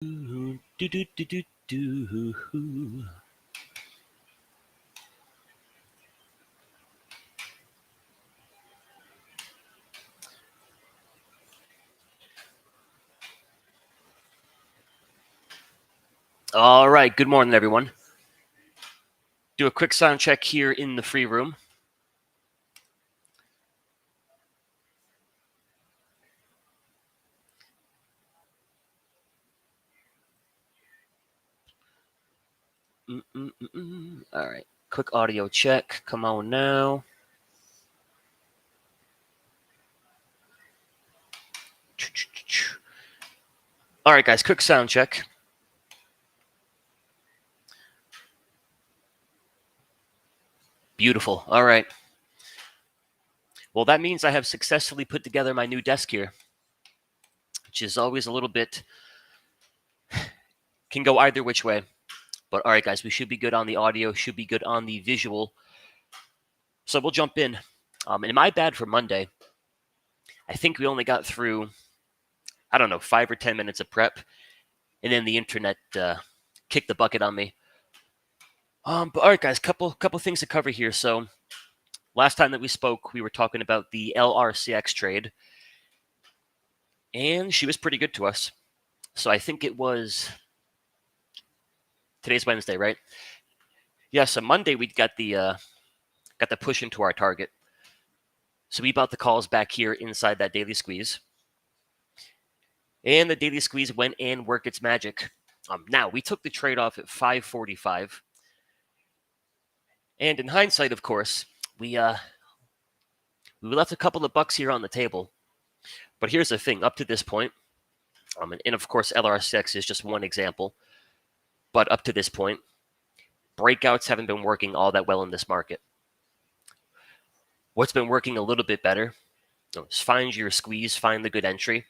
Do, do, do, do, do. All right. Good morning, everyone. Do a quick sound check here in the free room. All right. Quick audio check. Come on now. All right, guys. Quick sound check. Beautiful. All right. Well, that means I have successfully put together my new desk here, which is always a little bit, can go either which way. But all right, guys, we should be good on the audio, should be good on the visual. So we'll jump in. And my bad for Monday. I think we only got through, 5 or 10 minutes of prep, and then the internet kicked the bucket on me. But all right, guys, couple things to cover here. So last time that we spoke, we were talking about the LRCX trade, and she was pretty good to us. So I think it was today's Wednesday, right? Yeah. So Monday we got the push into our target. So we bought the calls back here inside that daily squeeze, and the daily squeeze went and worked its magic. Now we took the trade off at 545, and in hindsight, of course, we left a couple of bucks here on the table. But here's the thing: up to this point, and of course, LRCX is just one example. But up to this point, breakouts haven't been working all that well in this market. What's been working a little bit better is find your squeeze, find the good entry,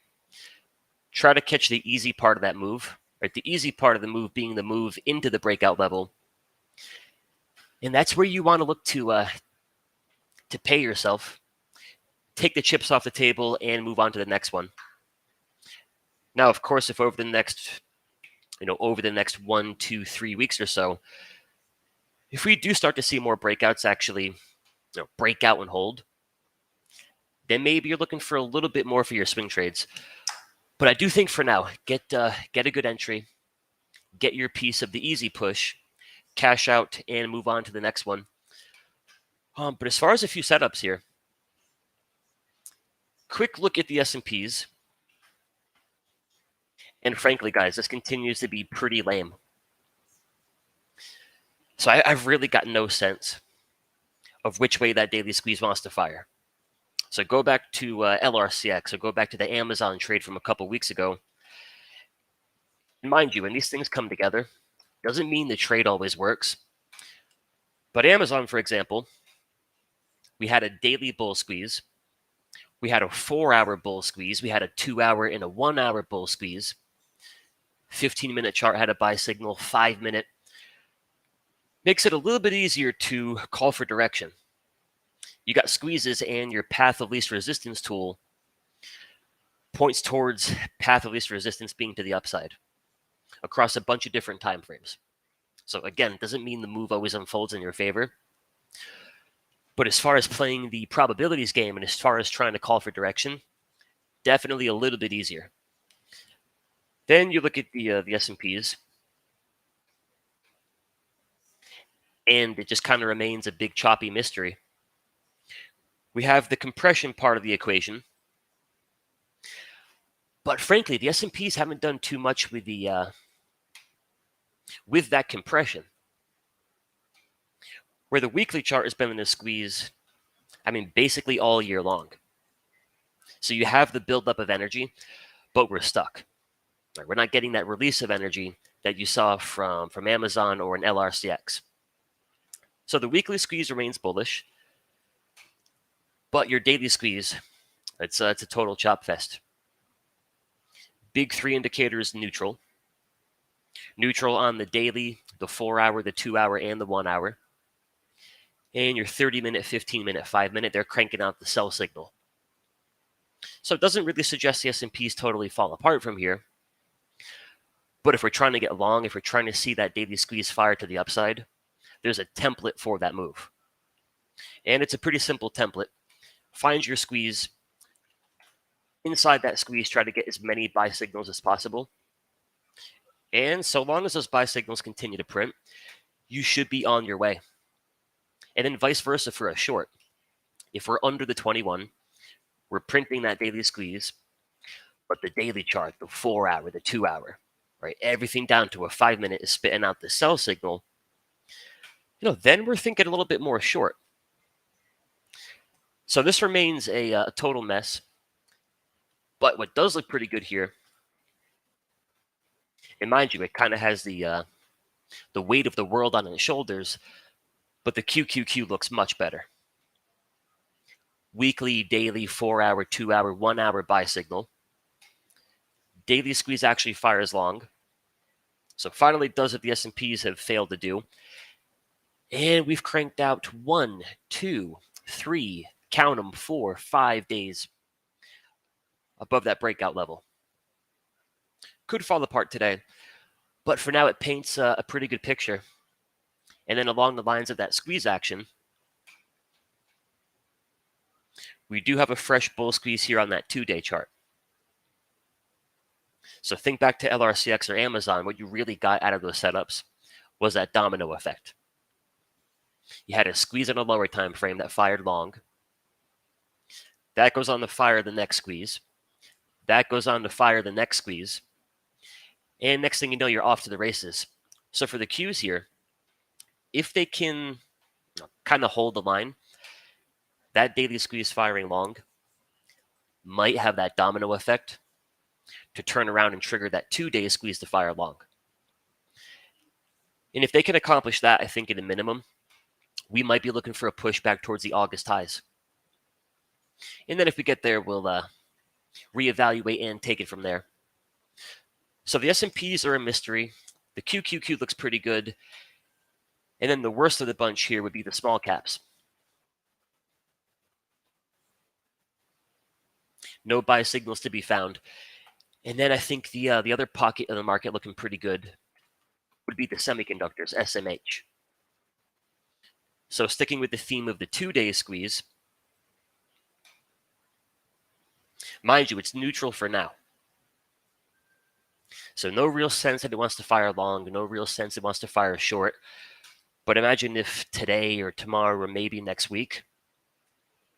try to catch the easy part of that move. Right, the easy part of the move being the move into the breakout level, and that's where you want to look to pay yourself, take the chips off the table, and move on to the next one. Now, of course, if over the next 1, 2, 3 weeks or so, if we do start to see more breakouts actually break out and hold, then maybe you're looking for a little bit more for your swing trades. But I do think for now, get a good entry, get your piece of the easy push, cash out, and move on to the next one. But as far as a few setups here, quick look at the S&Ps. And frankly, guys, this continues to be pretty lame. So I've really got no sense of which way that daily squeeze wants to fire. So go back to LRCX, or go back to the Amazon trade from a couple weeks ago. And mind you, when these things come together, doesn't mean the trade always works. But Amazon, for example, we had a daily bull squeeze. We had a 4-hour bull squeeze. We had a 2-hour and a 1-hour bull squeeze. 15-minute chart had a buy signal, 5-minute. Makes it a little bit easier to call for direction. You got squeezes, and your path of least resistance tool points towards path of least resistance being to the upside across a bunch of different time frames. So again, it doesn't mean the move always unfolds in your favor. But as far as playing the probabilities game and as far as trying to call for direction, definitely a little bit easier. Then you look at the S&Ps, and it just kind of remains a big choppy mystery. We have the compression part of the equation, but frankly, the S&Ps haven't done too much with that compression. Where the weekly chart has been in a squeeze, basically all year long. So you have the buildup of energy, but we're stuck. We're not getting that release of energy that you saw from Amazon or an LRCX. So the weekly squeeze remains bullish, but your daily squeeze, it's a total chop fest. Big 3 indicators neutral. Neutral on the daily, the 4-hour, the 2-hour, and the 1-hour. And your 30-minute, 15-minute, 5-minute, they're cranking out the sell signal. So it doesn't really suggest the S&Ps totally fall apart from here. But if we're trying to get long, if we're trying to see that daily squeeze fire to the upside, there's a template for that move. And it's a pretty simple template. Find your squeeze. Inside that squeeze, try to get as many buy signals as possible. And so long as those buy signals continue to print, you should be on your way. And then vice versa for a short. If we're under the 21, we're printing that daily squeeze, but the daily chart, the 4 hour, the 2 hour, right, everything down to a 5 minute is spitting out the sell signal, then we're thinking a little bit more short. So this remains a total mess. But what does look pretty good here, and mind you, it kind of has the weight of the world on its shoulders, but the QQQ looks much better. Weekly, daily, 4 hour, 2 hour, 1 hour buy signal. Daily squeeze actually fires long. So finally does what the S&Ps have failed to do. And we've cranked out 1, 2, 3, count them, 4, 5 days above that breakout level. Could fall apart today, but for now it paints a pretty good picture. And then along the lines of that squeeze action, we do have a fresh bull squeeze here on that 2-day chart. So think back to LRCX or Amazon. What you really got out of those setups was that domino effect. You had a squeeze on a lower time frame that fired long. That goes on to fire the next squeeze. That goes on to fire the next squeeze. And next thing you know, you're off to the races. So for the Qs here, if they can kind of hold the line, that daily squeeze firing long might have that domino effect to turn around and trigger that 2-day squeeze to fire long. And if they can accomplish that, I think at a minimum, we might be looking for a push back towards the August highs. And then if we get there, we'll reevaluate and take it from there. So the S&Ps are a mystery. The QQQ looks pretty good. And then the worst of the bunch here would be the small caps. No buy signals to be found. And then I think the other pocket of the market looking pretty good would be the semiconductors, SMH. So sticking with the theme of the 2-day squeeze, mind you, it's neutral for now. So no real sense that it wants to fire long, no real sense it wants to fire short. But imagine if today or tomorrow or maybe next week,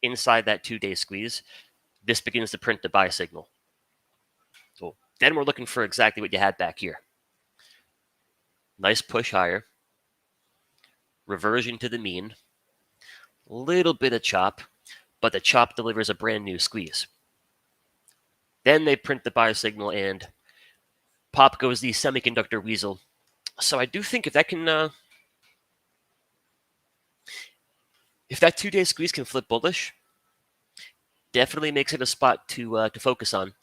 inside that 2-day squeeze, this begins to print the buy signal. So then we're looking for exactly what you had back here. Nice push higher. Reversion to the mean. Little bit of chop, but the chop delivers a brand new squeeze. Then they print the buy signal and pop goes the semiconductor weasel. So I do think if that can, if that 2-day squeeze can flip bullish, definitely makes it a spot to focus on.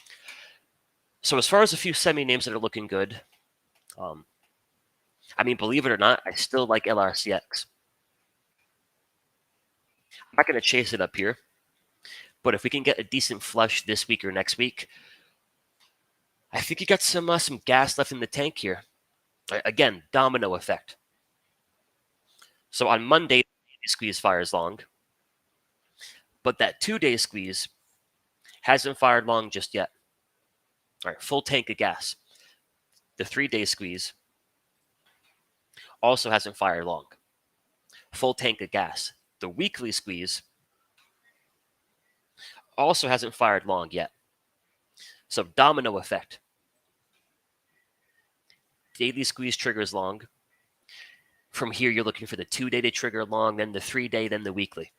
So as far as a few semi names that are looking good, believe it or not, I still like LRCX. I'm not going to chase it up here, but if we can get a decent flush this week or next week, I think you got some gas left in the tank here. Again, domino effect. So on Monday, the squeeze fires long, but that 2-day squeeze hasn't fired long just yet. All right, full tank of gas. The 3-day squeeze also hasn't fired long. Full tank of gas. The weekly squeeze also hasn't fired long yet. So domino effect. Daily squeeze triggers long. From here, you're looking for the 2-day to trigger long, then the 3-day, then the weekly.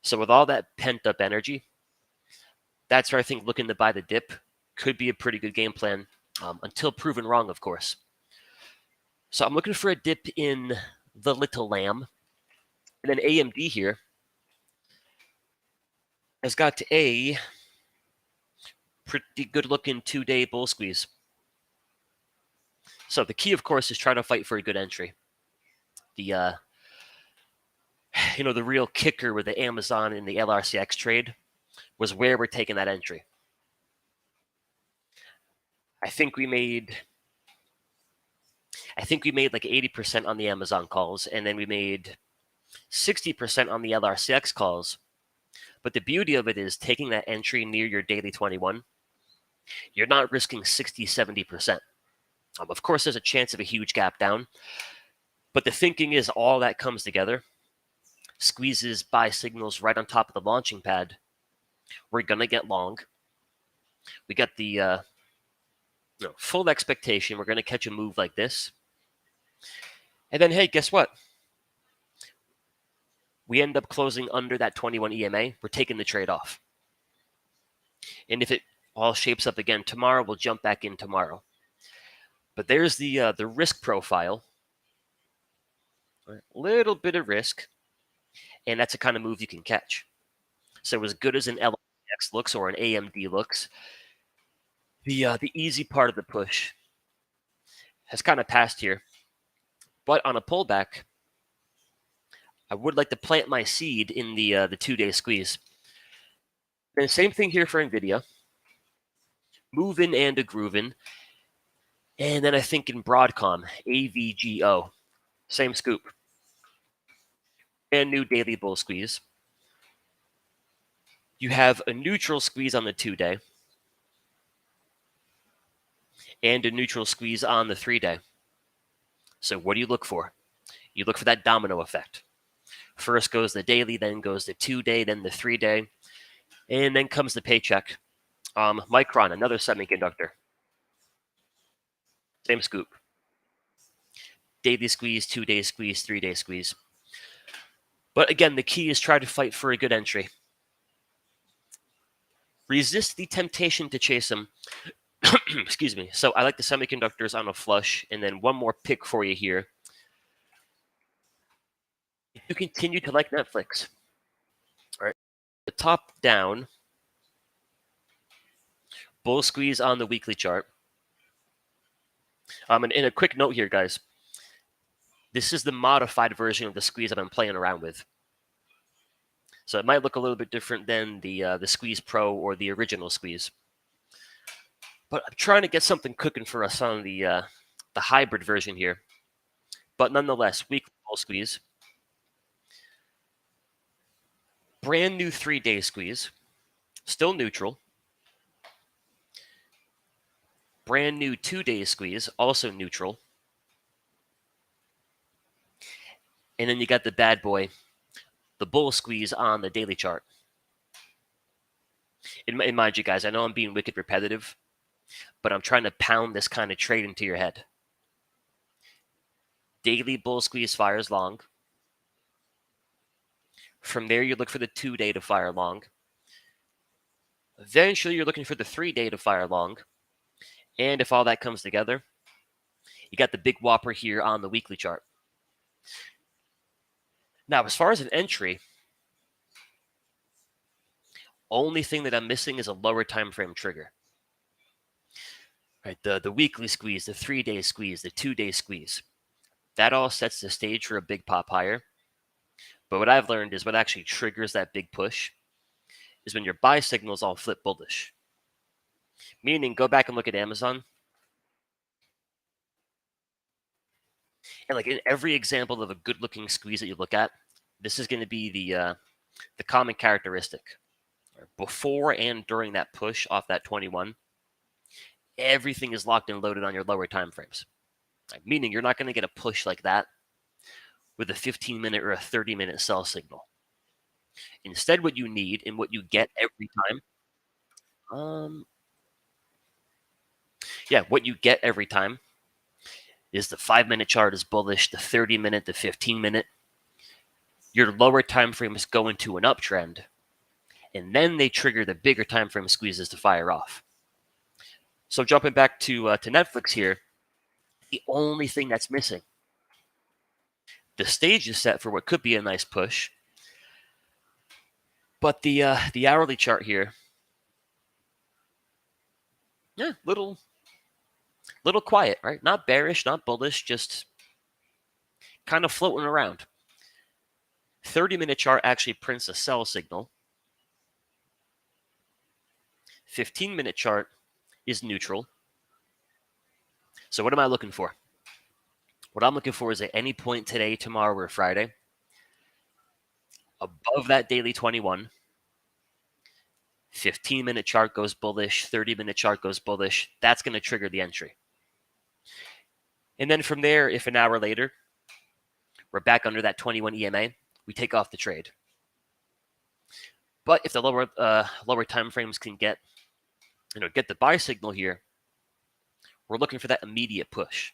So with all that pent-up energy, that's where I think looking to buy the dip could be a pretty good game plan, until proven wrong, of course. So I'm looking for a dip in the little lamb. And then AMD here has got a pretty good-looking 2-day bull squeeze. So the key, of course, is trying to fight for a good entry. The the real kicker with the Amazon and the LRCX trade was where we're taking that entry. I think we made I think we made like 80% on the Amazon calls, and then we made 60% on the LRCX calls. But the beauty of it is taking that entry near your daily 21, you're not risking 60, 70%. Of course, there's a chance of a huge gap down, but the thinking is all that comes together, squeezes buy signals right on top of the launching pad. We're going to get long. We got the full expectation we're going to catch a move like this. And then, hey, guess what? We end up closing under that 21 EMA. We're taking the trade off. And if it all shapes up again tomorrow, we'll jump back in tomorrow. But there's the risk profile. A little bit of risk, and that's the kind of move you can catch. So as good as an LX looks or an AMD looks, the easy part of the push has kind of passed here. But on a pullback, I would like to plant my seed in the 2-day squeeze. And same thing here for NVIDIA. Moving and a grooving. And then I think in Broadcom, AVGO, same scoop. And new daily bull squeeze. You have a neutral squeeze on the 2-day and a neutral squeeze on the 3-day. So what do you look for? You look for that domino effect. First goes the daily, then goes the 2-day, then the 3-day, and then comes the paycheck. Micron, another semiconductor. Same scoop. Daily squeeze, 2-day squeeze, 3-day squeeze. But again, the key is try to fight for a good entry. Resist the temptation to chase them. Excuse me. So I like the semiconductors on a flush, and then one more pick for you here. You continue to like Netflix. All right. The top down, bull squeeze on the weekly chart. And in a quick note here, guys, this is the modified version of the squeeze I've been playing around with. So it might look a little bit different than the Squeeze Pro or the original squeeze. But I'm trying to get something cooking for us on the hybrid version here. But nonetheless, weekly bull squeeze. Brand new 3-day squeeze. Still neutral. Brand new 2-day squeeze, also neutral. And then you got the bad boy, the bull squeeze on the daily chart. And mind you, guys, I know I'm being wicked repetitive, but I'm trying to pound this kind of trade into your head. Daily bull squeeze fires long. From there, you look for the 2-day to fire long. Eventually, you're looking for the 3-day to fire long. And if all that comes together, you got the big whopper here on the weekly chart. Now, as far as an entry, only thing that I'm missing is a lower time frame trigger. Right, the weekly squeeze, the 3-day squeeze, the 2-day squeeze. That all sets the stage for a big pop higher. But what I've learned is what actually triggers that big push is when your buy signals all flip bullish. Meaning, go back and look at Amazon. And like in every example of a good-looking squeeze that you look at, this is going to be the common characteristic. Before and during that push off that 21, everything is locked and loaded on your lower time frames. Meaning you're not going to get a push like that with a 15-minute or a 30-minute sell signal. Instead, what you need and what you get every time, what you get every time is the 5-minute chart is bullish, the 30-minute, the 15-minute. Your lower time frames go into an uptrend, and then they trigger the bigger time frame squeezes to fire off. So jumping back to Netflix here, the only thing that's missing. The stage is set for what could be a nice push, but the hourly chart here, little quiet, right? Not bearish, not bullish, just kind of floating around. 30-minute chart actually prints a sell signal. 15-minute chart is neutral. So what am I looking for? What I'm looking for is at any point today, tomorrow, or Friday, above that daily 21, 15-minute chart goes bullish, 30-minute chart goes bullish. That's going to trigger the entry. And then from there, if an hour later, we're back under that 21 EMA, we take off the trade. But if the lower time frames can get the buy signal here, we're looking for that immediate push.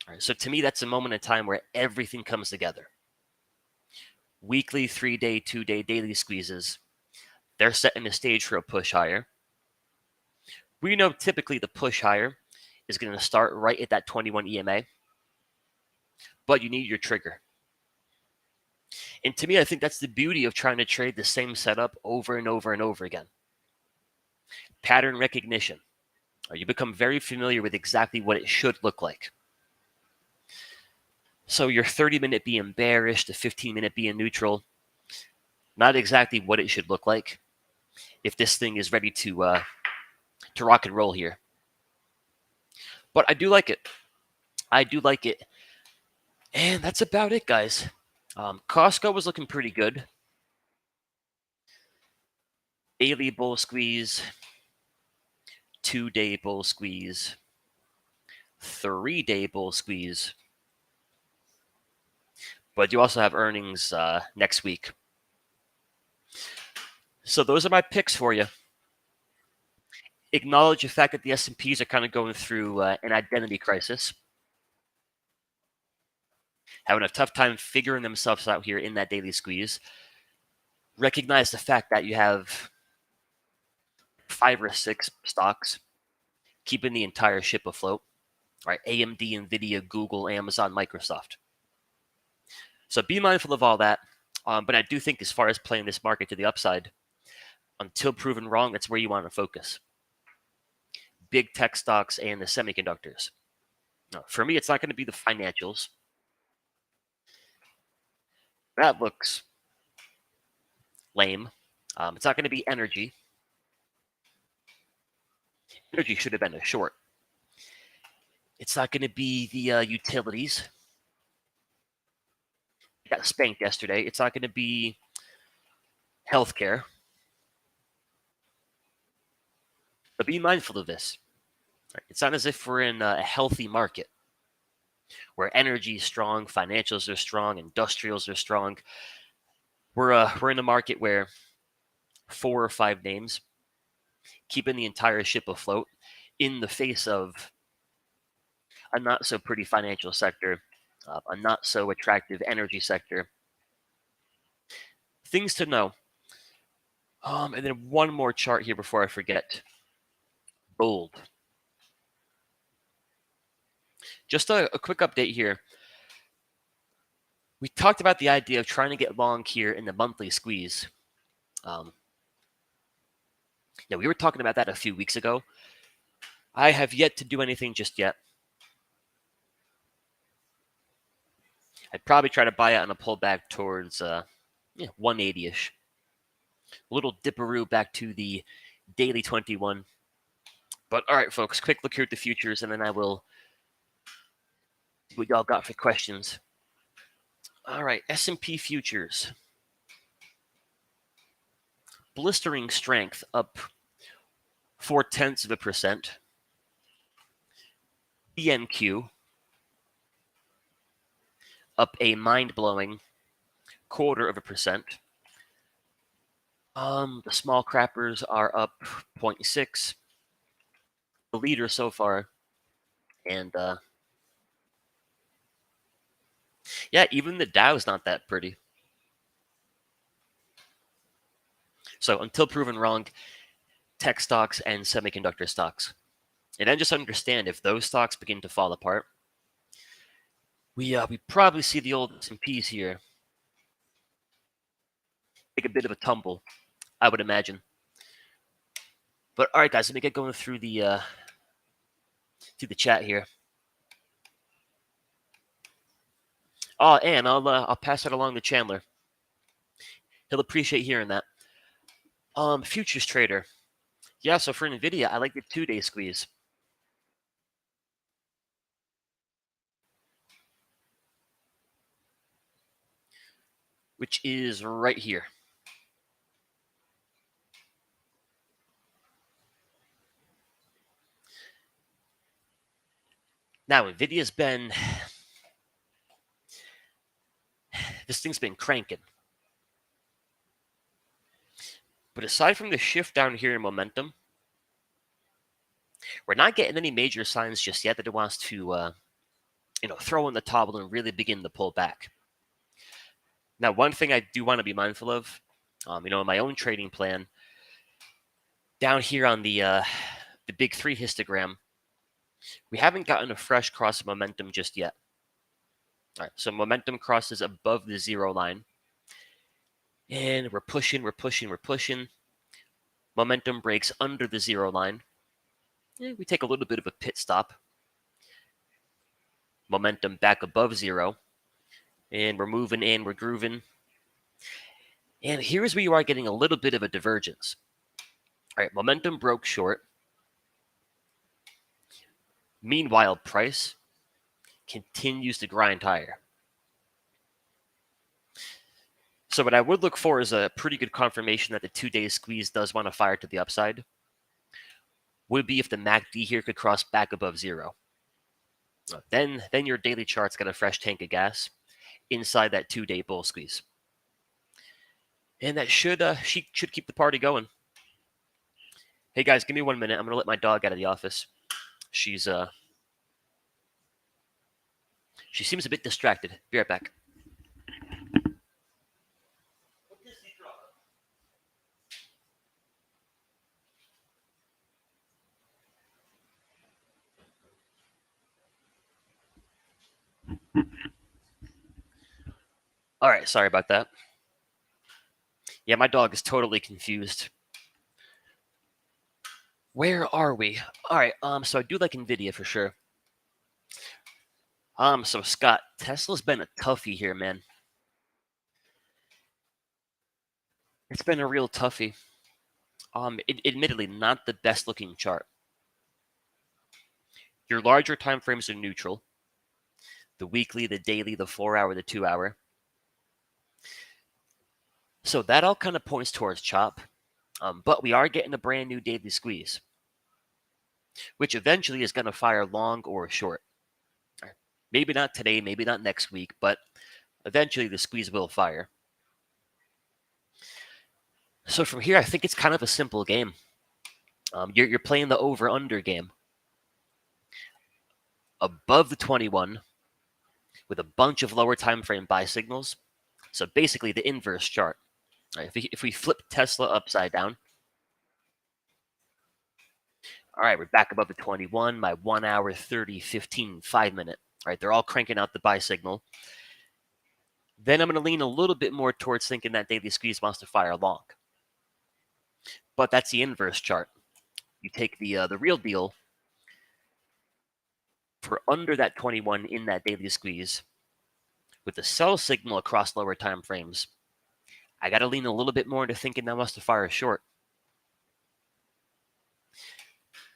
All right, so to me, that's a moment in time where everything comes together. Weekly, 3-day, 2-day, daily squeezes, they're setting the stage for a push higher. We know typically the push higher is going to start right at that 21 EMA, but you need your trigger. And to me, I think that's the beauty of trying to trade the same setup over and over and over again. Pattern recognition. You become very familiar with exactly what it should look like. So your 30-minute being bearish, the 15-minute being neutral, not exactly what it should look like if this thing is ready to rock and roll here. But I do like it. I do like it. And that's about it, guys. Costco was looking pretty good. Daily bull squeeze, 2-day bull squeeze, 3-day bull squeeze. But you also have earnings next week. So those are my picks for you. Acknowledge the fact that the S&Ps are kind of going through an identity crisis. Having a tough time figuring themselves out here in that daily squeeze. Recognize the fact that you have 5 or 6 stocks keeping the entire ship afloat. Right? AMD, NVIDIA, Google, Amazon, Microsoft. So be mindful of all that. But I do think as far as playing this market to the upside, until proven wrong, that's where you want to focus. Big tech stocks and the semiconductors. Now, for me, it's not going to be the financials. That looks lame. It's not going to be energy. Energy should have been a short. It's not going to be the utilities. Got spanked yesterday. It's not going to be healthcare. But be mindful of this. Right? It's not as if we're in a healthy market where energy is strong, financials are strong, industrials are strong. We're in a market where 4 or 5 names keeping the entire ship afloat in the face of a not so pretty financial sector, a not so attractive energy sector. Things to know. And then one more chart here before I forget. Gold. Just a quick update here. We talked about the idea of trying to get long here in the monthly squeeze. We were talking about that a few weeks ago. I have yet to do anything just yet. I'd probably try to buy it on a pullback towards 180-ish. A little dipperoo back to the daily 21. But all right, folks, quick look here at the futures, and then I will see what y'all got for questions. All right, S&P futures. Blistering strength up 0.4%. BNQ up a mind-blowing 0.25%. The small crappers are up 0.6. The leader so far, and even the Dow's not that pretty. So until proven wrong, tech stocks and semiconductor stocks. And then just understand, if those stocks begin to fall apart, we probably see the old S&Ps here take a bit of a tumble, I would imagine. But all right, guys, let me get going through the chat here. Oh, and I'll pass that along to Chandler. He'll appreciate hearing that. Futures trader. Yeah, so for NVIDIA, I like the 2-day squeeze. which is right here. Now, NVIDIA's been, this thing's been cranking. But aside from the shift down here in momentum, we're not getting any major signs just yet that it wants to, throw in the towel and really begin to pull back. Now, one thing I do want to be mindful of, in my own trading plan, down here on the big 3 histogram, we haven't gotten a fresh cross of momentum just yet. All right, so momentum crosses above the 0 line. And we're pushing. Momentum breaks under the 0 line. We take a little bit of a pit stop. Momentum back above 0. And we're moving and we're grooving. And here's where you are getting a little bit of a divergence. All right, momentum broke short. Meanwhile, price continues to grind higher. So what I would look for is a pretty good confirmation that the 2-day squeeze does want to fire to the upside. Would be if the MACD here could cross back above 0. Then your daily chart's got a fresh tank of gas inside that 2-day bull squeeze. And that should keep the party going. Hey guys, give me 1 minute. I'm going to let my dog out of the office. She seems a bit distracted. Be right back. All right, sorry about that. Yeah, my dog is totally confused. Where are we? All right, so I do like NVIDIA for sure. So Scott, Tesla's been a toughie here, man. It's been a real toughie. Admittedly, not the best looking chart. Your larger time frames are neutral. The weekly, the daily, the 4-hour, the 2-hour. So that all kind of points towards chop. But we are getting a brand new daily squeeze, which eventually is going to fire long or short. Maybe not today, maybe not next week, but eventually the squeeze will fire. So from here, I think it's kind of a simple game. You're playing the over-under game. Above the 21 with a bunch of lower time frame buy signals. So basically the inverse chart. Right, if we flip Tesla upside down, all right, we're back above the 21, my 1 hour, 30, 15, 5 minute. All right, they're all cranking out the buy signal. Then I'm going to lean a little bit more towards thinking that daily squeeze wants to fire long. But that's the inverse chart. You take the real deal for under that 21 in that daily squeeze with the sell signal across lower time frames. I got to lean a little bit more into thinking that wants to fire short.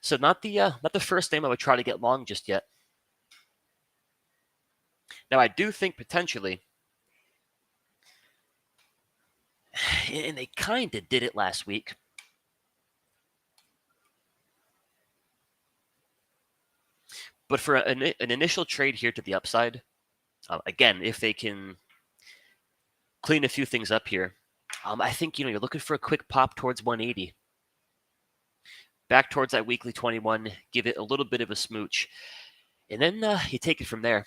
So not the first name I would try to get long just yet. Now I do think potentially, and they kind of did it last week. But for an initial trade here to the upside, again, if they can clean a few things up here, I think you're looking for a quick pop towards 180. Back towards that weekly 21, give it a little bit of a smooch, and then you take it from there.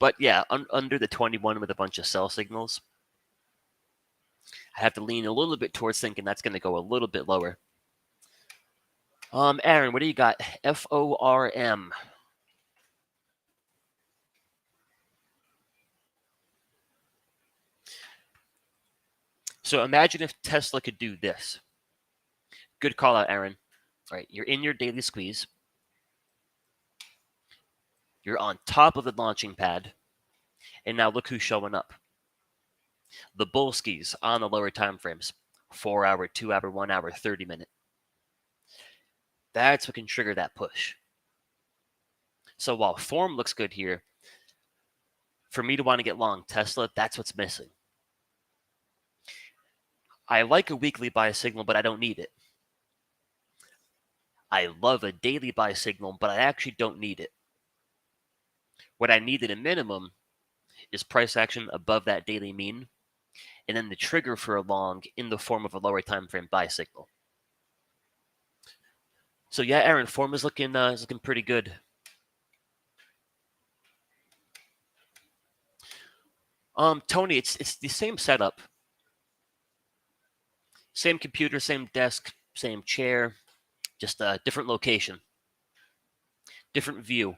But yeah, under the 21 with a bunch of sell signals, I have to lean a little bit towards thinking that's going to go a little bit lower. Aaron, what do you got? FORM. So imagine if Tesla could do this. Good call out, Aaron. All right, you're in your daily squeeze. You're on top of the launching pad. And now look who's showing up. The bull skis on the lower time frames. 4 hour, 2 hour, 1 hour, 30 minute. That's what can trigger that push. So while form looks good here, For me to want to get long Tesla, that's what's missing. I like a weekly buy signal, but I don't need it. I love a daily buy signal, but I actually don't need it. What I need at a minimum is price action above that daily mean, and then the trigger for a long in the form of a lower time frame buy signal. So yeah, Aaron, form is looking pretty good. Tony, it's the same setup, same computer, same desk, same chair, just a different location, different view.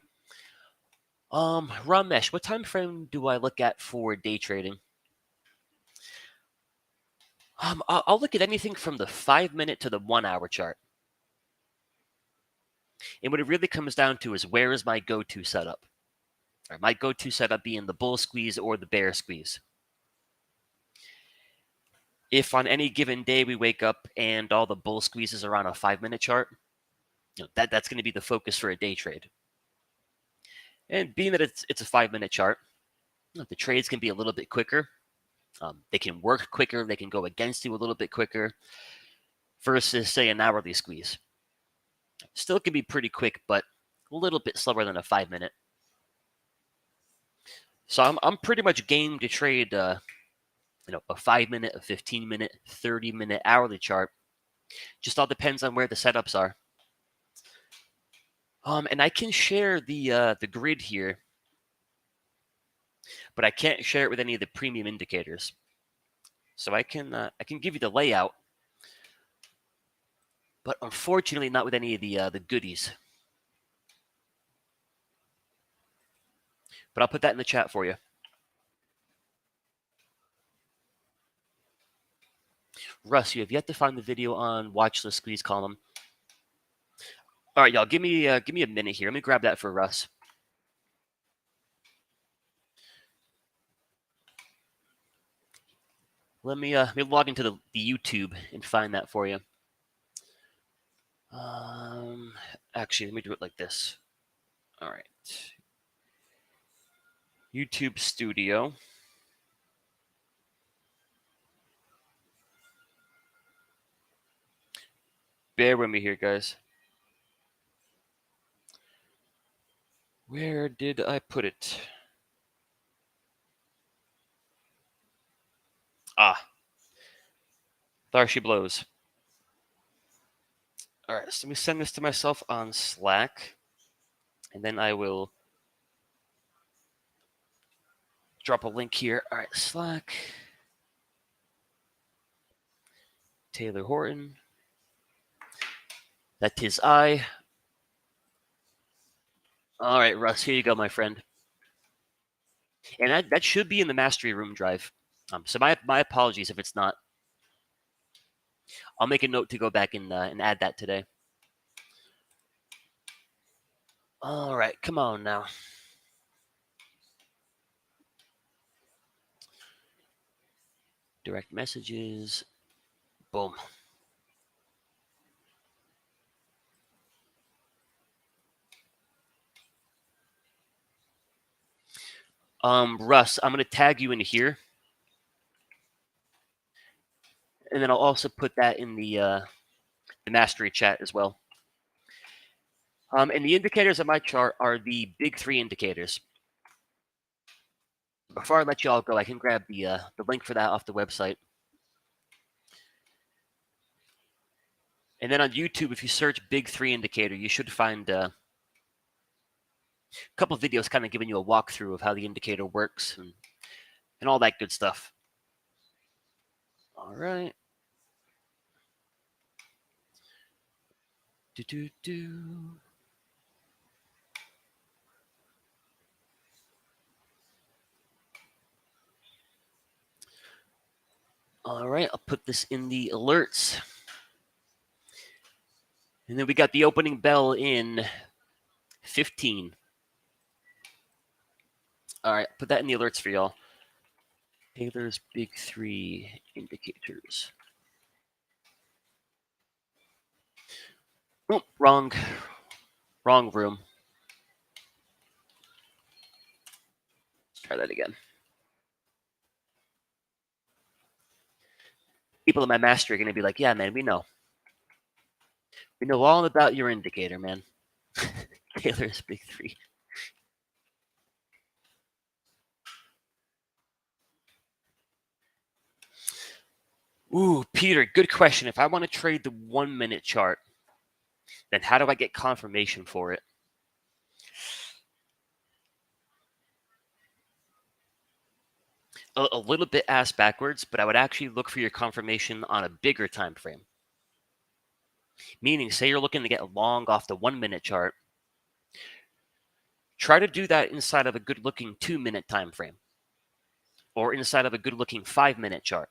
Ramesh, what time frame do I look at for day trading? I'll look at anything from the 5-minute to the 1 hour chart. And what it really comes down to is where is my go-to setup? Or my go-to setup being the bull squeeze or the bear squeeze. If on any given day we wake up and all the bull squeezes are on a 5-minute chart, that's going to be the focus for a day trade. And being that it's a 5-minute chart, the trades can be a little bit quicker. They can work quicker. They can go against you a little bit quicker versus, say, an hourly squeeze. Still can be pretty quick, but a little bit slower than a 5-minute. So I'm pretty much game to trade, a 5-minute, a 15-minute, 30-minute hourly chart. Just all depends on where the setups are. And I can share the grid here, but I can't share it with any of the premium indicators. So I can give you the layout, but unfortunately not with any of the goodies. But I'll put that in the chat for you. Russ, you have yet to find the video on watch the squeeze column. All right, y'all, give me a minute here. Let me grab that for Russ. Let me log into the YouTube and find that for you. Actually, let me do it like this. All right. YouTube Studio. Bear with me here, guys. Where did I put it? There she blows. All right, so let me send this to myself on Slack, and then I will drop a link here. All right, Slack. Taylor Horton. That is I. All right, Russ, here you go, my friend. And that should be in the Mastery Room drive. So my apologies if it's not. I'll make a note to go back and add that today. All right, come on now. Direct messages. Boom. Russ, I'm gonna tag you in here, and then I'll also put that in the Mastery chat as well. And the indicators on my chart are the big 3 indicators. Before I let you all go, I can grab the link for that off the website. And then on YouTube, if you search big 3 indicator, you should find a couple of videos kind of giving you a walkthrough of how the indicator works and all that good stuff. All right. All right, I'll put this in the alerts. And then we got the opening bell in 15. All right, put that in the alerts for y'all. Taylor's big 3 indicators. Oh, wrong room. Try that again. People in my master are going to be like, yeah, man, we know. We know all about your indicator, man. Taylor's big three. Ooh, Peter, good question. If I want to trade the 1 minute chart, then how do I get confirmation for it? A little bit ass backwards, but I would actually look for your confirmation on a bigger time frame. Meaning, say you're looking to get long off the 1 minute chart, try to do that inside of a good looking 2 minute time frame or inside of a good looking 5 minute chart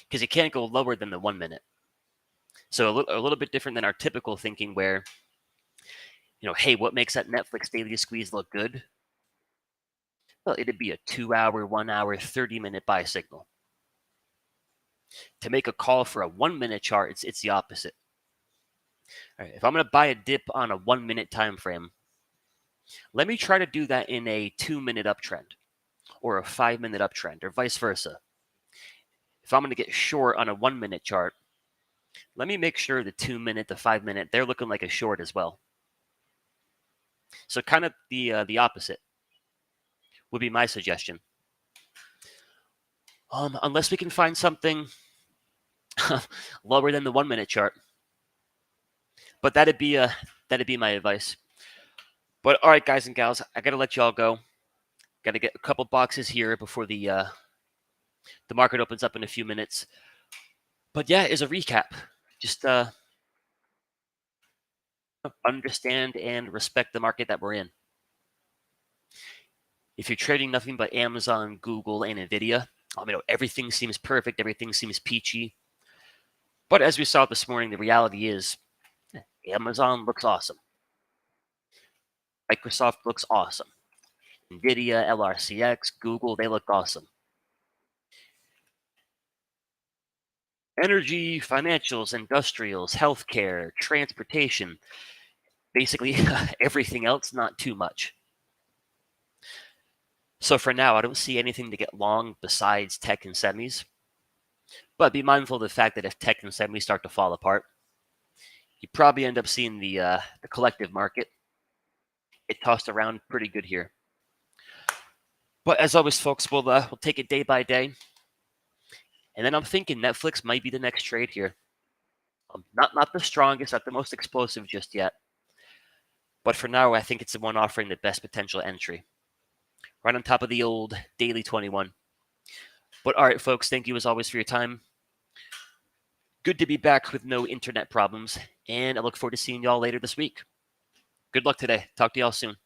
because you can't go lower than the 1 minute. So a little bit different than our typical thinking where, hey, what makes that Netflix daily squeeze look good? Well, it'd be a 2 hour, 1 hour, 30-minute buy signal. To make a call for a 1 minute chart, it's the opposite. All right, if I'm going to buy a dip on a 1 minute time frame, let me try to do that in a 2 minute uptrend or a 5 minute uptrend or vice versa. If I'm going to get short on a 1 minute chart, let me make sure the 2 minute, the 5 minute, they're looking like a short as well. So kind of the opposite would be my suggestion. Unless we can find something lower than the 1 minute chart, but that'd be my advice. But all right, guys and gals, I gotta let y'all go. Got to get a couple boxes here before the market opens up in a few minutes. But yeah, as a recap, just understand and respect the market that we're in. If you're trading nothing but Amazon, Google, and Nvidia, everything seems perfect, everything seems peachy. But as we saw this morning, the reality is Amazon looks awesome. Microsoft looks awesome. Nvidia, LRCX, Google, they look awesome. Energy, financials, industrials, healthcare, transportation, basically everything else, not too much. So for now, I don't see anything to get long besides tech and semis. But be mindful of the fact that if tech and semis start to fall apart, you probably end up seeing the collective market. It tossed around pretty good here. But as always, folks, we'll take it day by day. And then I'm thinking Netflix might be the next trade here. Not the strongest, not the most explosive just yet. But for now, I think it's the one offering the best potential entry. Right on top of the old daily 21. But all right, folks, thank you as always for your time. Good to be back with no internet problems. And I look forward to seeing y'all later this week. Good luck today. Talk to y'all soon.